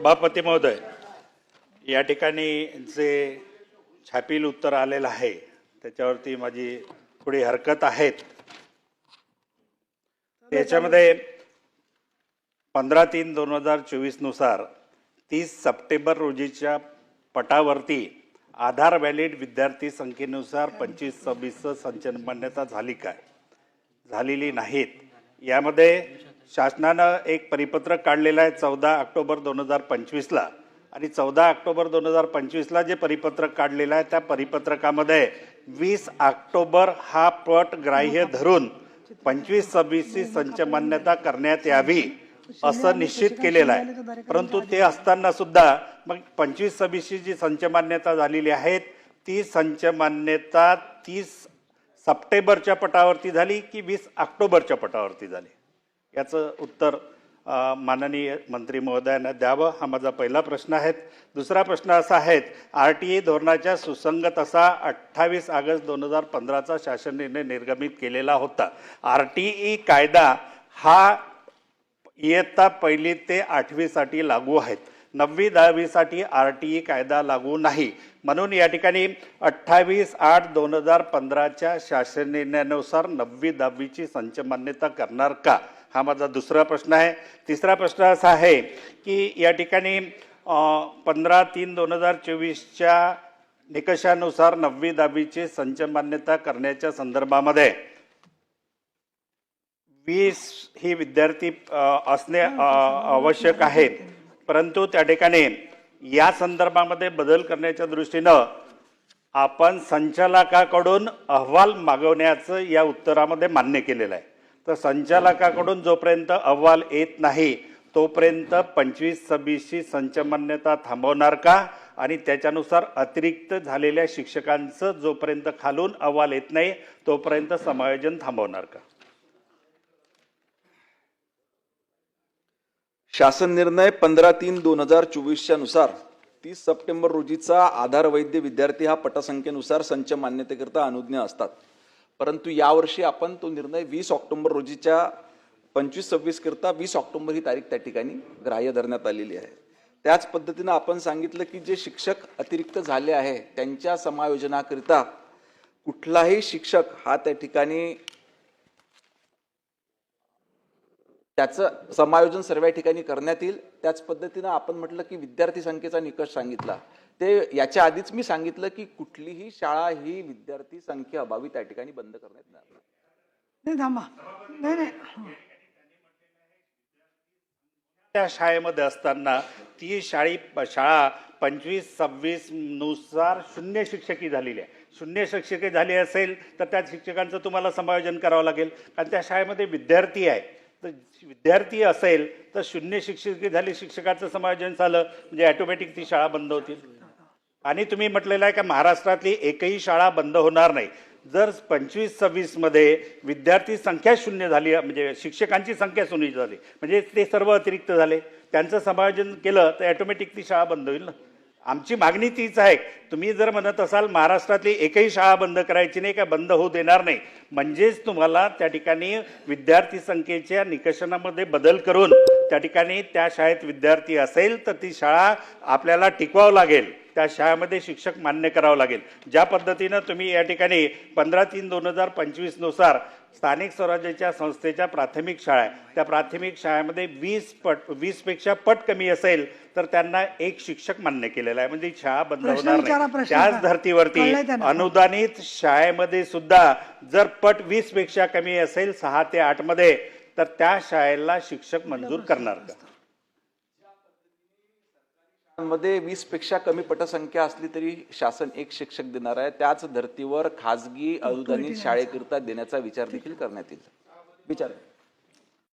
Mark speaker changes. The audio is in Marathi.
Speaker 1: सभापती महोदय, या ठिकाणी जे छापील उत्तर आलेलं आहे त्याच्यावरती माझी थोडी हरकत आहेत। त्याच्यामध्ये 15/3/2024 नुसार 30 सप्टेंबर रोजीच्या पटावरती आधार व्हॅलिड विद्यार्थी संख्येनुसार 25-26 संचलन मान्यता झाली काय? झालेली नाहीत। यामध्ये शासनानं एक परिपत्रक काढलेलं आहे 14 ऑक्टोबर 2025 ला, आणि 14 ऑक्टोबर 2025 ला जे परिपत्रक काढलेलं आहे त्या परिपत्रकामध्ये 20 ऑक्टोबर हा पट ग्राह्य धरून 25-26 संच मान्यता करण्यात यावी असं निश्चित केलेलं आहे। परंतु ते असताना सुद्धा मग 25-26 जी संच मान्यता झालेली आहेत ती संच मान्यता 30 सप्टेंबरच्या पटावरती झाली की 20 ऑक्टोबरच्या पटावरती झाली, याचं उत्तर माननीय मंत्री महोदयांना द्यावं, हा माझा पहिला प्रश्न आहे। दुसरा प्रश्न असा आहे, RTI धोरणाच्या सुसंगत असा 28 ऑगस्ट 2015चा शासन निर्णय निर्गमित केलेला होता। RTI कायदा हा इयत्ता 1ली ते 8वी साठी लागू आहेत, 9वी-10वी साठी RTI कायदा लागू नाही। म्हणून या ठिकाणी 28/8/2015च्या शासन निर्णयानुसार 9वी-10वीची संच मान्यता करणार का, हा माझा दुसरा प्रश्न आहे। तिसरा प्रश्न असा आहे की या ठिकाणी 15/3/2024च्या निकषानुसार 9वी-10वीची संच मान्यता करण्याच्या संदर्भामध्ये 20 ही विद्यार्थी असणे आवश्यक आहे, परंतु त्या ठिकाणी या संदर्भामध्ये बदल करण्याच्या दृष्टीनं आपण संचालकाकडून अहवाल मागवण्याचं या उत्तरामध्ये मान्य केलेलं आहे। तर संचालकाकडून जोपर्यंत अहवाल येत नाही तोपर्यंत 25-26 संच मान्यता थांबवणार का, आणि त्याच्यानुसार अतिरिक्त झालेल्या शिक्षकांचं जोपर्यंत खालून अहवाल येत नाही तोपर्यंत समायोजन थांबवणार का?
Speaker 2: शासन निर्णय 15/3/2024च्या नुसार 30 सप्टेंबर रोजीचा आधार वैद्य विद्यार्थी हा पटसंख्येनुसार संच मान्यतेकरता अनुज्ञ असतात, परंतु यावर्षी आपण तो निर्णय 20 ऑक्टोबर रोजीच्या 25-26 करता 20 ऑक्टोबर ही तारीख त्या ठिकाणी ग्राह्य धरण्यात आलेली आहे। त्याच पद्धतीने आपण सांगितलं की जे शिक्षक अतिरिक्त झाले आहे त्यांच्या समायोजनाकरिता कुठलाही शिक्षक हा त्या ठिकाणी त्याचं समायोजन सर्व ठिकाणी करण्यात येईल। त्याच पद्धतीने आपण म्हटलं की विद्यार्थी संख्येचा निकष सांगितला, ते याच्या आधीच मी सांगितलं की कुठलीही शाळा ही विद्यार्थी संख्या अभावी त्या ठिकाणी बंद करण्यात येणार नाही।
Speaker 1: त्या शाळेमध्ये असताना ती शाळा 25-26 नुसार 0 शिक्षकी झालेली आहे। 0 शिक्षकी झाली असेल तर त्या शिक्षकांचं तुम्हाला समायोजन करावं लागेल, कारण त्या शाळेमध्ये विद्यार्थी आहे। तर विद्यार्थी असेल तर 0 शिक्षकी झाली, शिक्षकाचं समायोजन झालं म्हणजे ऑटोमॅटिक ती शाळा बंद होतील। आणि तुम्ही म्हटलेलं आहे का महाराष्ट्रातली एकही शाळा बंद होणार नाही। जर 25-26 मध्ये विद्यार्थी संख्या 0 झाली म्हणजे शिक्षकांची संख्या 0 झाली म्हणजे ते सर्व अतिरिक्त झाले, त्यांचं समायोजन केलं तर ऑटोमॅटिक ती शाळा बंद होईल ना। आमची मागणी तीच आहे, तुम्ही जर म्हणत असाल महाराष्ट्रातली एकही शाळा बंद करायची नाही का बंद होऊ देणार नाही, म्हणजेच तुम्हाला त्या ठिकाणी विद्यार्थी संख्येच्या निकषांमध्ये बदल करून त्या ठिकाणी त्या शाळेत विद्यार्थी असेल तर ती शाळा आपल्याला टिकवावं लागेल, त्या शाळेमध्ये शिक्षक मान्य करावं लागेल। ज्या पद्धतीनं तुम्ही या ठिकाणी 15/3/2025 नुसार स्थानिक स्वराज्याच्या संस्थेच्या प्राथमिक शाळा आहे, त्या प्राथमिक शाळेमध्ये 20 पेक्षा पट कमी असेल तर त्यांना एक शिक्षक मान्य केलेला आहे, म्हणजे शाळा बंद होणार नाही। त्याच धर्तीवरती अनुदानित शाळेमध्ये सुद्धा जर पट 20 पेक्षा कमी असेल 6 ते 8 मध्ये तर त्या शाळेला शिक्षक मंजूर करणार का?
Speaker 2: मध्ये 20 पेक्षा कमी पटसंख्या असली तरी शासन एक शिक्षक देणार आहे। त्याच धर्तीवर खाजगी अनुदानित शाळेकरिता देण्याचा विचार देखील करण्यात येईल। विचार